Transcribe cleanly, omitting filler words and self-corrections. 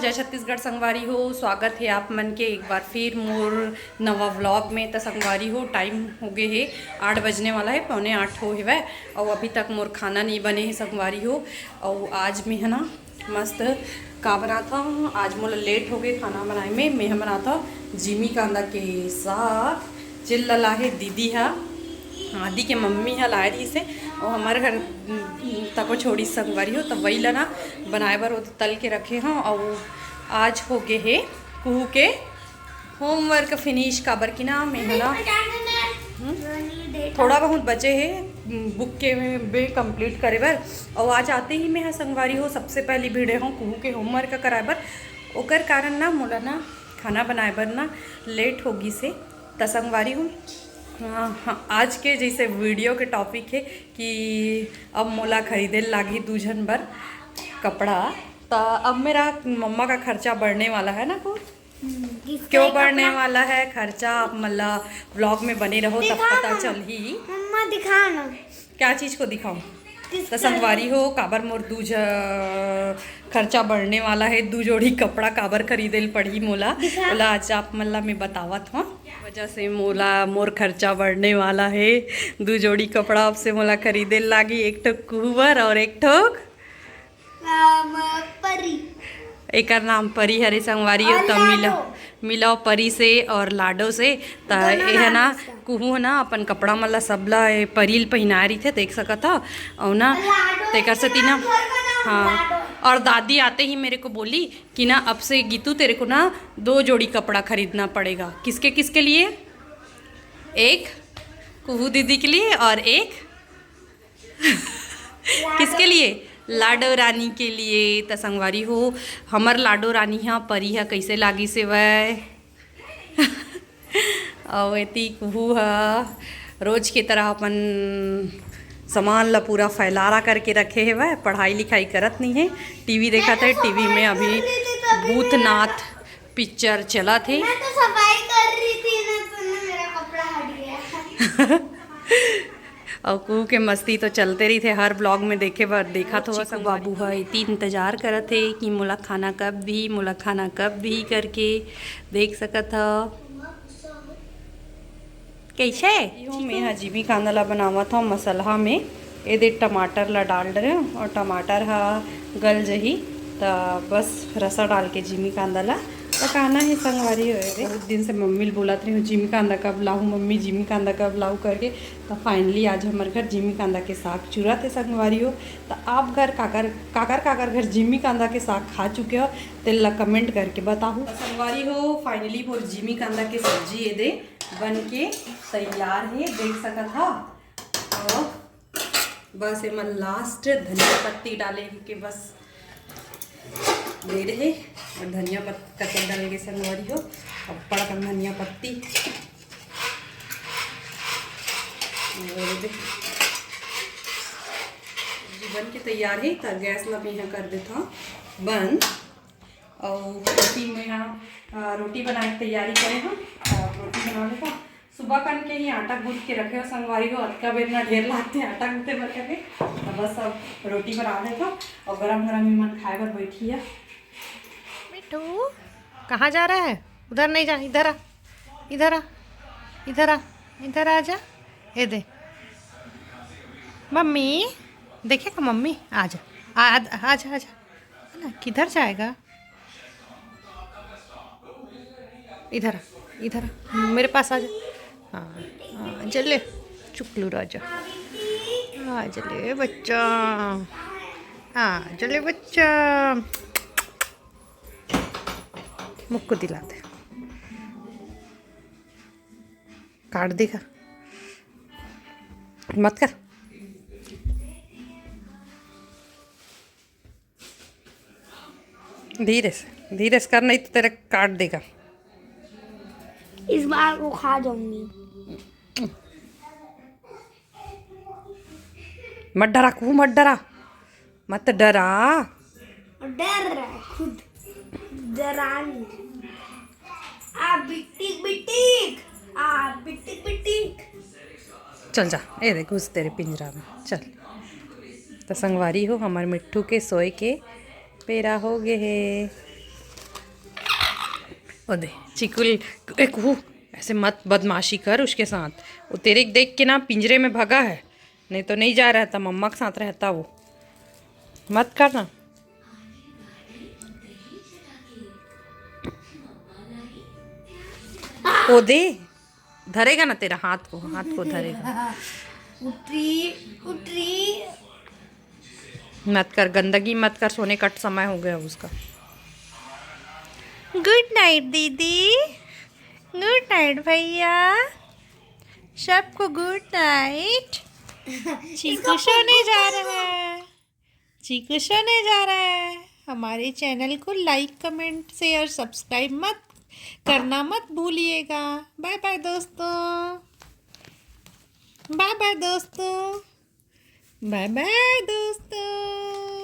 जय छत्तीसगढ़ संगवारी हो। स्वागत है आप मन के एक बार फिर मोर नवा व्लॉग में। तो संगवारी हो टाइम हो गए है 8 बजने वाला है, 7:45 हो है और अभी तक मोर खाना नहीं बने है संगवारी हो। और आज में है ना मस्त का बना था। आज मोला लेट हो गए खाना बनाए में। मैं बना था जिमी कांदा के साग। चिल्ला ला है दीदी है, आदि के मम्मी है लाए रही से और हमारे घर तको छोड़ी संगवारी हो। तब वही लना बनाए बर वो तल के रखे हों। और आज हो गए है कुहू के होमवर्क फिनिश काबर की ना में है ना थोड़ा बहुत बचे है बुक के में कंप्लीट करे बर। और आज आते ही मैं संगवारी हो सबसे पहली भिड़े हूँ कुहू के होमवर्क कराए बर। ओकर कारण ना मोला ना खाना बनाए बर ना लेट होगी से त संगवारी हूँ। हाँ, आज के जैसे वीडियो के टॉपिक है कि अब मोला खरीदे लागी दूजन बर कपड़ा। तो अब मेरा मम्मा का खर्चा बढ़ने वाला है ना को क्यों बढ़ने वाला है खर्चा। आप मतलब व्लॉग में बने रहो तब पता चल ही। मम्मा दिखा ना क्या चीज़ को दिखाऊं। तो संगवारी हो काबर मोर दूज खर्चा बढ़ने वाला है। दू जोड़ी कपड़ा काबर खरीदे पड़ी मोला बोला आज आप मतलब मैं बतावत हूँ वजह से मोला मोर खर्चा बढ़ने वाला है। दू जोड़ी कपड़ा अब से मोला खरीदे लागी, एक ठोक कुहूबर और एक ठोक परी। एक नाम परी हरे संगवारी हो। तब मिलाओ परी से और लाडो से। त है ना कुहू है ना अपन कपड़ा मतलब सबला परील पहना रही थे देख सका था और ना तेकर से तीना। हाँ, और दादी आते ही मेरे को बोली कि ना अब से गीतू तेरे को ना 2 जोड़ी कपड़ा खरीदना पड़ेगा। किसके किसके लिए? एक कुहू दीदी के लिए और एक किसके लिए? लाडो रानी के लिए। त संगवारी हो हमर लाडो रानी हाँ परी है कैसे लागी से वह और एती कुहू है रोज की तरह अपन सामान ला पूरा फैलारा करके रखे है। वह पढ़ाई लिखाई करत नहीं है, टीवी देखा था। टीवी में अभी भूतनाथ पिक्चर चला थे। मैं तो सफाई कर रही थी ना, तुमने मेरा कपड़ा हट गया। और कुहू के मस्ती तो चलते रही थे हर ब्लॉग में देखे बार देखा तो सब बाबू है इतनी इंतजार करत थे कि मोला खाना कब भी करके देख सकत ह। कैसे मैं हजीबी कांदा ला बनावा था मसाला में ये दे टमाटर ला डाल रहे और टमाटर हा गल जही तो बस रसा डाल के जिमी कांदा ला पकाना है संगवारी हो। बहुत दिन से मम्मी बोलत रही हूँ जिमी कांदा कब लाऊँ मम्मी, जिमी कांदा कब लाऊँ करके। तो फाइनली आज हमारे घर जिमी कांदा के साग चूरा थे संगवारी हो। तो आप घर काकर घर जिमी कांदा के साग खा चुके हो तेल ला कमेंट करके बताओ संगवारी हो। फाइनली वो जिमी कांदा की सब्जी ये दे बन के तैयार है देख सकत था। और बस एम लास्ट धनिया पत्ती डाले के बस दे रहे और धनिया पत्ता कटे डाल के संगवारी हो। अब बड़ा धनिया पत्ती बन के तैयार है। तो गैस ला भी यहाँ कर देता हूँ बंद। और रोटी में यहाँ रोटी बनाने की तैयारी करें हम। रोटी बना लेता सुबह कन के ही आटा गूँथ के रखे हो संगवारी हो। अटका भी इतना ढेर लाते हैं आटा गूँथे भर के। तो बस अब रोटी बना लेता और गरम गरम ही मन खाए बर बैठी है। मिठू कहाँ जा रहा है? उधर नहीं जा, इधर आ, इधर आ, इधर आ, इधर आ जा। ये दे मम्मी देखेगा मम्मी। आ जा आ जा ना, किधर जाएगा? इधर आ, इधर आ, मेरे पास आ जा। हाँ चले चुकलू राजा आ चले बच्चा, हाँ चले बच्चा। मुक्को दिला दे, काट देगा मत कर। धीरे से कर नहीं तो तेरे काट देगा। इस बार को खा जाऊंगी। मत डरा कुहू, मत डरा, मत डरा। डर रहा है खुद डरानी। आ बिटिक बिटिक चल जा ए दे घुस तेरे पिंजरा में चल। तो संगवारी हो हमारे मिट्ठू के सोए के पेरा हो गए है। ओ दे चीकू एक वो ऐसे मत बदमाशी कर उसके साथ। वो तेरे देख के ना पिंजरे में भगा है, नहीं तो नहीं जा रहा था, मम्मा के साथ रहता वो। मत करना। ओ दे धरेगा ना तेरा हाथ को धरेगा। उतरी उतरी। मत कर, गंदगी मत कर, सोने का समय हो गया उसका। गुड नाइट दीदी, गुड नाइट भैया, सबको गुड नाइट। चीकू सोने जा रहा है, चीकू सोने जा रहा है। हमारे चैनल को लाइक कमेंट शेयर सब्सक्राइब करना मत भूलिएगा। बाय बाय दोस्तों, बाय बाय दोस्तों, बाय बाय दोस्तों।